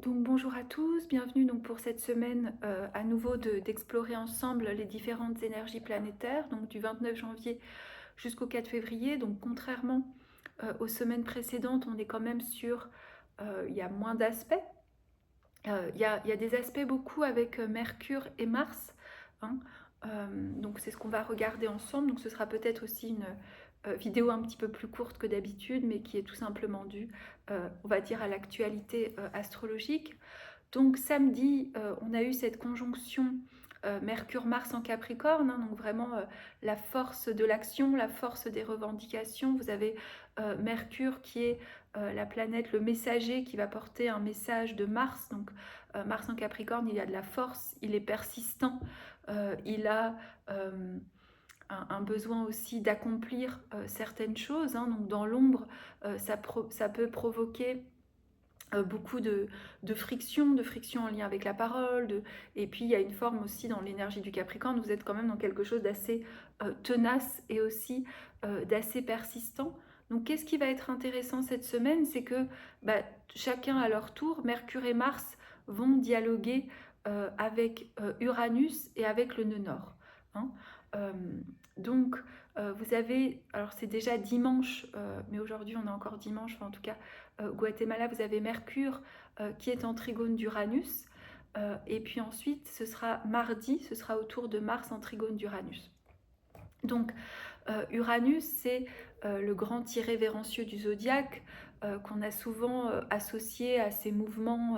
Donc bonjour à tous, bienvenue donc pour cette semaine à nouveau d'explorer ensemble les différentes énergies planétaires, donc du 29 janvier jusqu'au 4 février. Donc contrairement aux semaines précédentes, on est quand même sur, il y a moins d'aspects. Il y a des aspects beaucoup avec Mercure et Mars, hein. Donc c'est ce qu'on va regarder ensemble. Donc ce sera peut-être aussi une vidéo un petit peu plus courte que d'habitude, mais qui est tout simplement due, on va dire, à l'actualité astrologique. Donc samedi, on a eu cette conjonction Mercure-Mars en Capricorne, hein, donc vraiment la force de l'action, la force des revendications. Vous avez Mercure qui est la planète, le messager qui va porter un message de Mars. Donc Mars en Capricorne, il a de la force, il est persistant, il a un besoin aussi d'accomplir certaines choses, hein. Donc dans l'ombre, ça peut provoquer beaucoup de friction en lien avec la parole. Et puis il y a une forme aussi dans l'énergie du Capricorne, vous êtes quand même dans quelque chose d'assez tenace et aussi d'assez persistant. Donc qu'est-ce qui va être intéressant cette semaine, c'est que bah, chacun à leur tour, Mercure et Mars vont dialoguer avec Uranus et avec le nœud nord, hein. Euh, donc vous avez, alors c'est déjà dimanche, mais aujourd'hui on est encore dimanche, enfin en tout cas Guatemala, vous avez Mercure qui est en trigone d'Uranus. Et puis ensuite, ce sera mardi, ce sera au tour de Mars en trigone d'Uranus. Donc Uranus, c'est le grand irrévérencieux du zodiaque qu'on a souvent associé à ces mouvements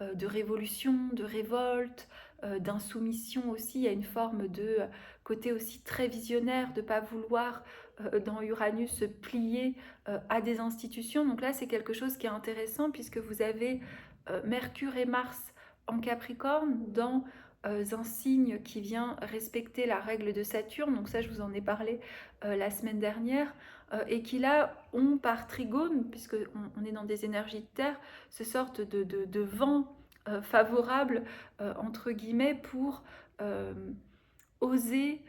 de révolution, de révolte, d'insoumission aussi. Il y a une forme de côté aussi très visionnaire, de ne pas vouloir dans Uranus se plier à des institutions. Donc là, c'est quelque chose qui est intéressant puisque vous avez Mercure et Mars en Capricorne dans un signe qui vient respecter la règle de Saturne. Donc ça, je vous en ai parlé la semaine dernière, et qui là ont par trigone, puisque on est dans des énergies de terre, ce sorte de vent favorable, entre guillemets, pour oser,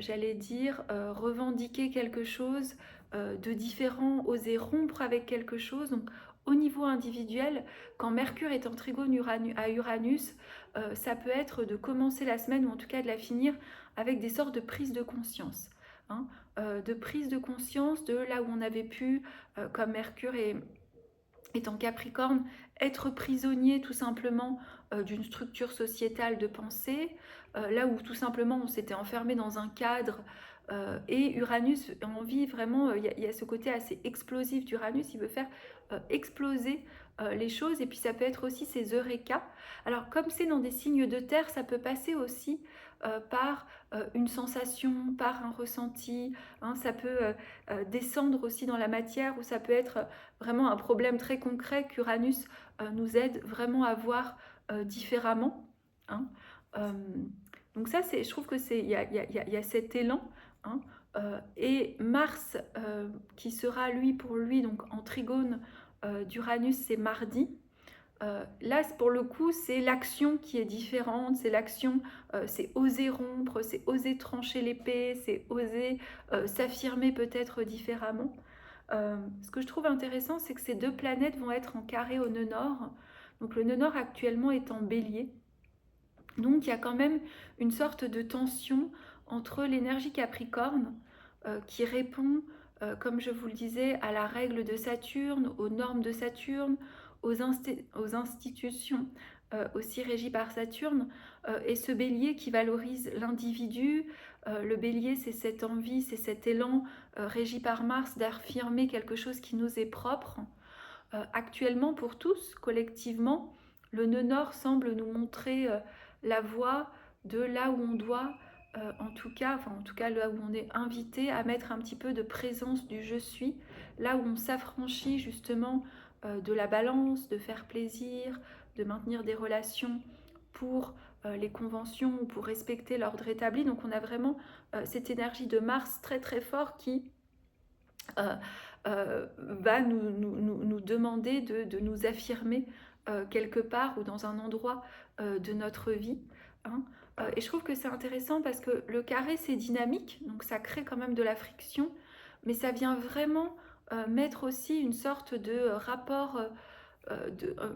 j'allais dire, revendiquer quelque chose de différent, oser rompre avec quelque chose. Donc au niveau individuel, quand Mercure est en trigone à Uranus, ça peut être de commencer la semaine, ou en tout cas de la finir, avec des sortes de prise de conscience, hein. De prise de conscience de là où on avait pu, comme Mercure est en Capricorne, être prisonnier tout simplement d'une structure sociétale de pensée, là où tout simplement on s'était enfermé dans un cadre, et Uranus a envie vraiment, il y a ce côté assez explosif d'Uranus, il veut faire exploser les choses, et puis ça peut être aussi ces eureka. Alors comme c'est dans des signes de terre, ça peut passer aussi par une sensation, par un ressenti, hein. Ça peut descendre aussi dans la matière, ou ça peut être vraiment un problème très concret qu'Uranus nous aide vraiment à voir différemment, hein. Euh, donc ça, je trouve que il y a cet élan, hein. Et Mars, qui sera pour lui donc en trigone d'Uranus, c'est mardi. Là, pour le coup, c'est l'action qui est différente, c'est l'action, c'est oser rompre, c'est oser trancher l'épée, c'est oser s'affirmer peut-être différemment. Ce que je trouve intéressant, c'est que ces deux planètes vont être en carré au nœud nord. Donc le nœud nord actuellement est en bélier. Donc il y a quand même une sorte de tension entre l'énergie Capricorne qui répond, comme je vous le disais, à la règle de Saturne, aux normes de Saturne, aux institutions aussi régies par Saturne, et ce bélier qui valorise l'individu. Le bélier, c'est cette envie, c'est cet élan régi par Mars d'affirmer quelque chose qui nous est propre. Actuellement, pour tous, collectivement, le nœud nord semble nous montrer la voie de là où on doit, en tout cas là où on est invité à mettre un petit peu de présence du je suis, là où on s'affranchit justement de la balance, de faire plaisir, de maintenir des relations pour les conventions ou pour respecter l'ordre établi. Donc on a vraiment cette énergie de Mars très très fort qui euh, va nous demander de nous affirmer quelque part ou dans un endroit de notre vie, hein. Et je trouve que c'est intéressant parce que le carré, c'est dynamique, donc ça crée quand même de la friction, mais ça vient vraiment mettre aussi une sorte de rapport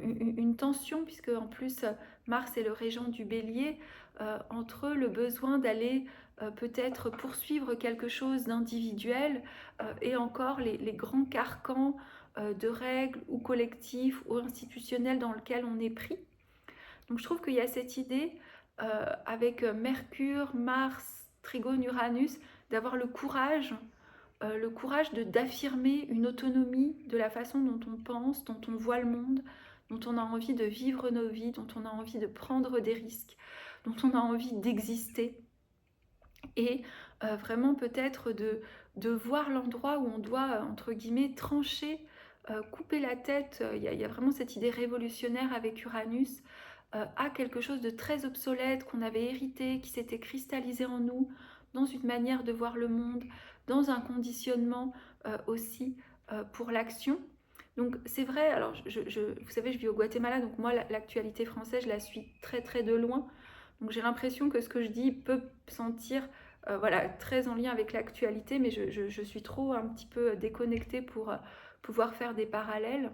une tension, puisque en plus Mars est le régent du Bélier, entre le besoin d'aller peut-être poursuivre quelque chose d'individuel et encore les grands carcans de règles ou collectifs ou institutionnels dans lesquels on est pris. Donc je trouve qu'il y a cette idée avec Mercure, Mars, Trigone, Uranus, d'avoir le courage d'affirmer une autonomie de la façon dont on pense, dont on voit le monde, dont on a envie de vivre nos vies, dont on a envie de prendre des risques, dont on a envie d'exister. Et vraiment peut-être de voir l'endroit où on doit, entre guillemets, trancher, couper la tête. Il y a vraiment cette idée révolutionnaire avec Uranus, à quelque chose de très obsolète qu'on avait hérité, qui s'était cristallisé en nous, dans une manière de voir le monde, dans un conditionnement aussi pour l'action. Donc c'est vrai, alors vous savez, je vis au Guatemala, donc moi l'actualité française, je la suis très très de loin. Donc j'ai l'impression que ce que je dis peut sentir voilà, très en lien avec l'actualité, mais je suis trop un petit peu déconnectée pour pouvoir faire des parallèles.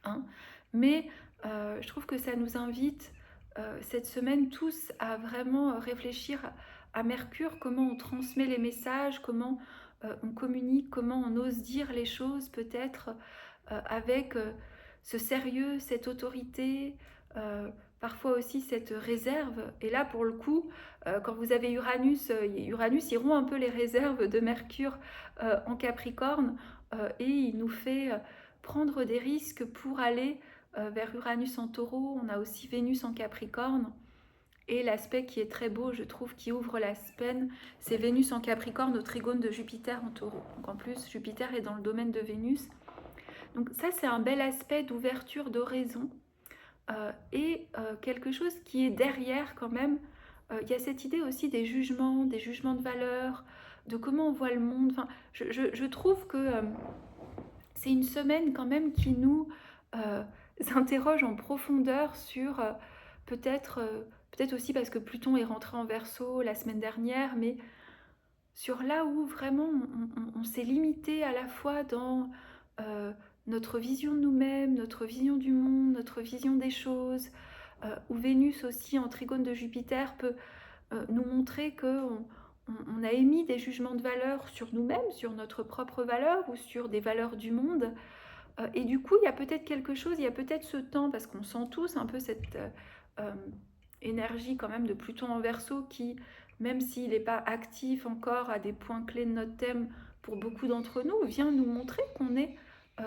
Hein. Mais je trouve que ça nous invite cette semaine tous à vraiment réfléchir à Mercure, comment on transmet les messages, comment on communique, comment on ose dire les choses peut-être avec ce sérieux, cette autorité, parfois aussi cette réserve. Et là, pour le coup, quand vous avez Uranus, Uranus, il rompt un peu les réserves de Mercure en Capricorne et il nous fait prendre des risques pour aller vers Uranus en Taureau. On a aussi Vénus en Capricorne. Et l'aspect qui est très beau, je trouve, qui ouvre la semaine, c'est Vénus en Capricorne au trigone de Jupiter en Taureau. Donc en plus, Jupiter est dans le domaine de Vénus. Donc ça, c'est un bel aspect d'ouverture d'horizon et quelque chose qui est derrière quand même. Il y a cette idée aussi des jugements de valeur, de comment on voit le monde. Enfin, je trouve que c'est une semaine quand même qui nous interroge en profondeur sur peut-être peut-être aussi parce que Pluton est rentré en Verseau la semaine dernière, mais sur là où vraiment on s'est limité à la fois dans notre vision de nous-mêmes, notre vision du monde, notre vision des choses, où Vénus aussi en trigone de Jupiter peut nous montrer qu'on on a émis des jugements de valeur sur nous-mêmes, sur notre propre valeur ou sur des valeurs du monde. Et du coup, il y a peut-être quelque chose, il y a peut-être ce temps, parce qu'on sent tous un peu cette énergie quand même de Pluton en Verseau qui, même s'il n'est pas actif encore à des points clés de notre thème pour beaucoup d'entre nous, vient nous montrer qu'on est, vous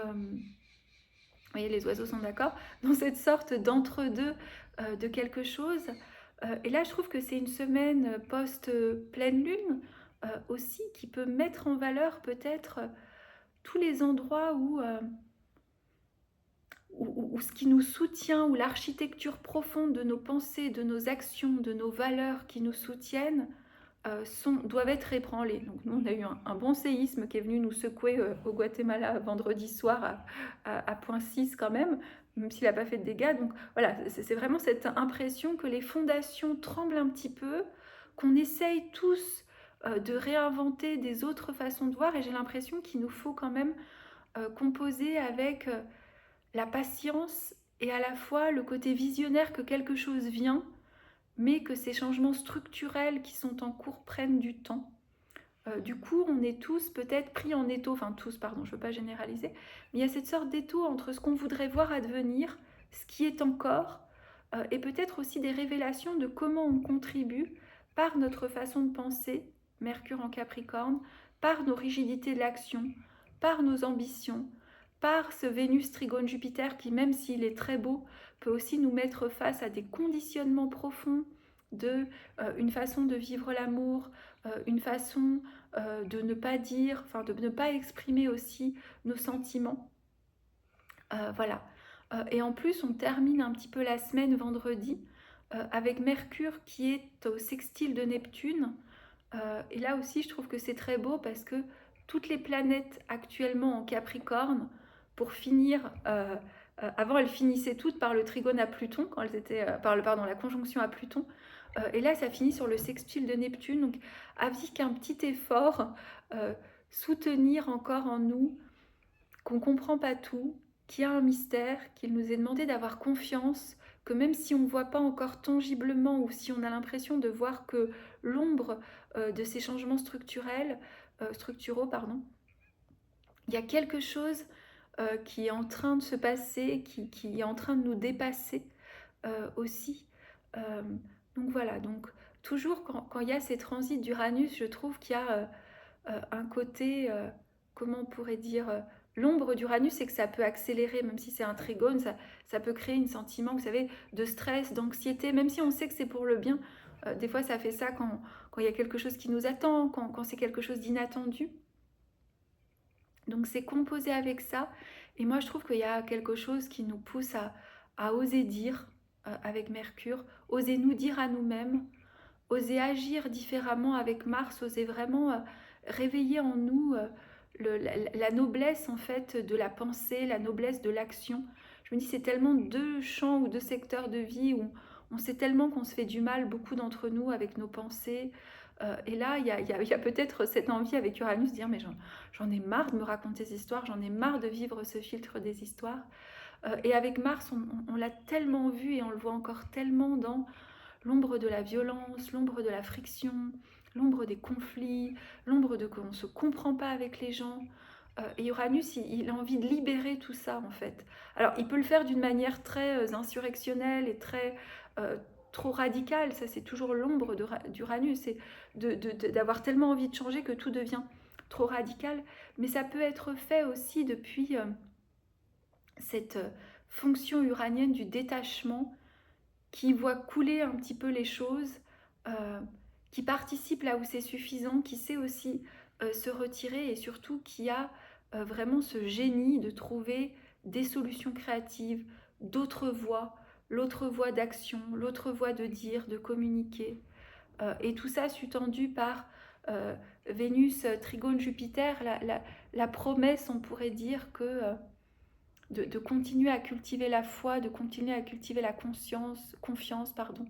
voyez, les oiseaux sont d'accord, dans cette sorte d'entre-deux de quelque chose. Et là, je trouve que c'est une semaine post-pleine lune aussi qui peut mettre en valeur peut-être tous les endroits où ce qui nous soutient, où l'architecture profonde de nos pensées, de nos actions, de nos valeurs qui nous soutiennent, doivent être ébranlées. Donc nous, on a eu un bon séisme qui est venu nous secouer au Guatemala vendredi soir à 0,6 quand même s'il n'a pas fait de dégâts. Donc voilà, c'est vraiment cette impression que les fondations tremblent un petit peu, qu'on essaye tous de réinventer des autres façons de voir, et j'ai l'impression qu'il nous faut quand même composer avec la patience et à la fois le côté visionnaire que quelque chose vient, mais que ces changements structurels qui sont en cours prennent du temps. Du coup, on est tous peut-être pris en étau, enfin tous, pardon, je ne veux pas généraliser, mais il y a cette sorte d'étau entre ce qu'on voudrait voir advenir, ce qui est encore, et peut-être aussi des révélations de comment on contribue par notre façon de penser, Mercure en Capricorne, par nos rigidités de l'action, par nos ambitions, par ce Vénus trigone Jupiter qui, même s'il est très beau, peut aussi nous mettre face à des conditionnements profonds de une façon de vivre l'amour, une façon de ne pas dire, enfin de ne pas exprimer aussi nos sentiments. Voilà. Et en plus, on termine un petit peu la semaine vendredi avec Mercure qui est au sextile de Neptune. Et là aussi, je trouve que c'est très beau parce que toutes les planètes actuellement en Capricorne, pour finir, avant elles finissaient toutes par le trigone à Pluton, quand elles étaient, pardon, la conjonction à Pluton. Et là, ça finit sur le sextile de Neptune. Donc, avec un petit effort, soutenir encore en nous qu'on ne comprend pas tout, qu'il y a un mystère, qu'il nous est demandé d'avoir confiance, que même si on ne voit pas encore tangiblement ou si on a l'impression de voir que l'ombre de ces changements structuraux, pardon, il y a quelque chose qui est en train de se passer, qui est en train de nous dépasser aussi. Euh, donc voilà, donc toujours quand il y a ces transits d'Uranus, je trouve qu'il y a un côté, comment on pourrait dire, l'ombre d'Uranus, c'est que ça peut accélérer, même si c'est un trigone, ça peut créer un sentiment, vous savez, de stress, d'anxiété, même si on sait que c'est pour le bien. Des fois, ça fait ça quand il y a quelque chose qui nous attend, quand c'est quelque chose d'inattendu. Donc c'est composé avec ça. Et moi, je trouve qu'il y a quelque chose qui nous pousse à oser dire avec Mercure, oser nous dire à nous-mêmes, oser agir différemment avec Mars, oser vraiment réveiller en nous la noblesse en fait de la pensée, la noblesse de l'action. Je me dis c'est tellement deux champs ou deux secteurs de vie où on sait tellement qu'on se fait du mal, beaucoup d'entre nous, avec nos pensées. Et là, il y a peut-être cette envie avec Uranus de dire mais j'en ai marre de me raconter ces histoires, j'en ai marre de vivre ce filtre des histoires. Et avec Mars, on l'a tellement vu et on le voit encore tellement dans l'ombre de la violence, l'ombre de la friction, l'ombre des conflits, l'ombre de qu'on ne se comprend pas avec les gens. Et Uranus, il a envie de libérer tout ça en fait. Alors il peut le faire d'une manière très insurrectionnelle et très trop radicale, ça c'est toujours l'ombre d'Uranus, c'est d'avoir tellement envie de changer que tout devient trop radical, mais ça peut être fait aussi depuis cette fonction uranienne du détachement qui voit couler un petit peu les choses, euh, qui participe là où c'est suffisant, qui sait aussi se retirer et surtout qui a vraiment ce génie de trouver des solutions créatives, d'autres voies, l'autre voie d'action, l'autre voie de dire, de communiquer. Et tout ça sous-tendu par Vénus, Trigone, Jupiter, la promesse, on pourrait dire que de continuer à cultiver la foi, de continuer à cultiver la confiance, pardon,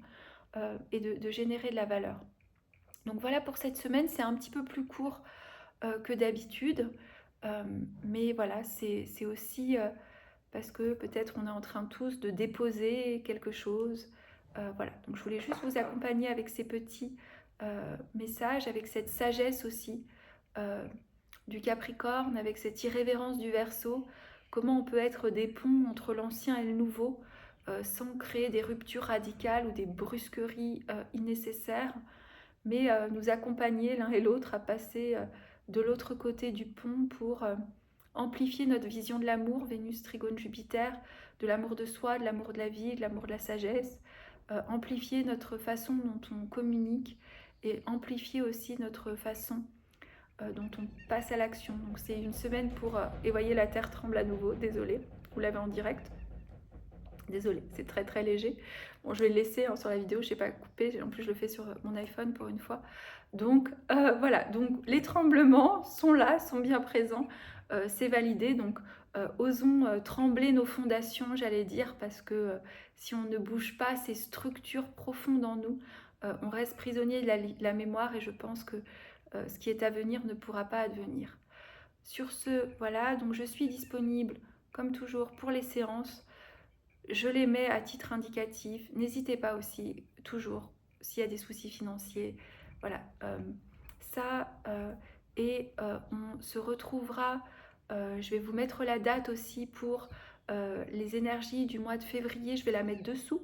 et de générer de la valeur. Donc voilà pour cette semaine, c'est un petit peu plus court que d'habitude, mais voilà, c'est aussi parce que peut-être on est en train tous de déposer quelque chose. Voilà, donc je voulais juste vous accompagner avec ces petits messages, avec cette sagesse aussi du Capricorne, avec cette irrévérence du Verseau, comment on peut être des ponts entre l'ancien et le nouveau sans créer des ruptures radicales ou des brusqueries innécessaires, mais nous accompagner l'un et l'autre à passer de l'autre côté du pont pour amplifier notre vision de l'amour, Vénus, Trigone, Jupiter, de l'amour de soi, de l'amour de la vie, de l'amour de la sagesse, amplifier notre façon dont on communique et amplifier aussi notre façon dont on passe à l'action. Donc c'est une semaine pour... et voyez, la terre tremble à nouveau, désolée, vous l'avez en direct. Désolée, c'est très très léger. Bon, je vais le laisser sur la vidéo, je n'ai pas coupé, en plus je le fais sur mon iPhone pour une fois. Donc voilà, donc les tremblements sont là, sont bien présents, c'est validé. Donc osons trembler nos fondations, j'allais dire, parce que si on ne bouge pas ces structures profondes en nous, on reste prisonnier de la mémoire et je pense que ce qui est à venir ne pourra pas advenir. Sur ce, voilà, donc je suis disponible comme toujours pour les séances. Je les mets à titre indicatif. N'hésitez pas aussi, toujours, s'il y a des soucis financiers. Voilà, ça. Et on se retrouvera. Je vais vous mettre la date aussi pour les énergies du mois de février. Je vais la mettre dessous.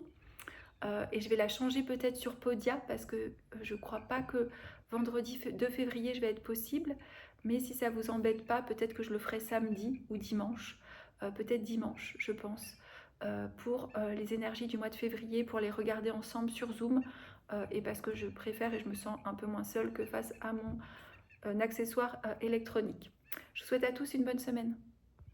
Et je vais la changer peut-être sur Podia parce que je ne crois pas que vendredi 2 février je vais être possible. Mais si ça ne vous embête pas, peut-être que je le ferai samedi ou dimanche. Peut-être dimanche, je pense. Pour les énergies du mois de février, pour les regarder ensemble sur Zoom. Et parce que je préfère et je me sens un peu moins seule que face à mon accessoire électronique. Je vous souhaite à tous une bonne semaine.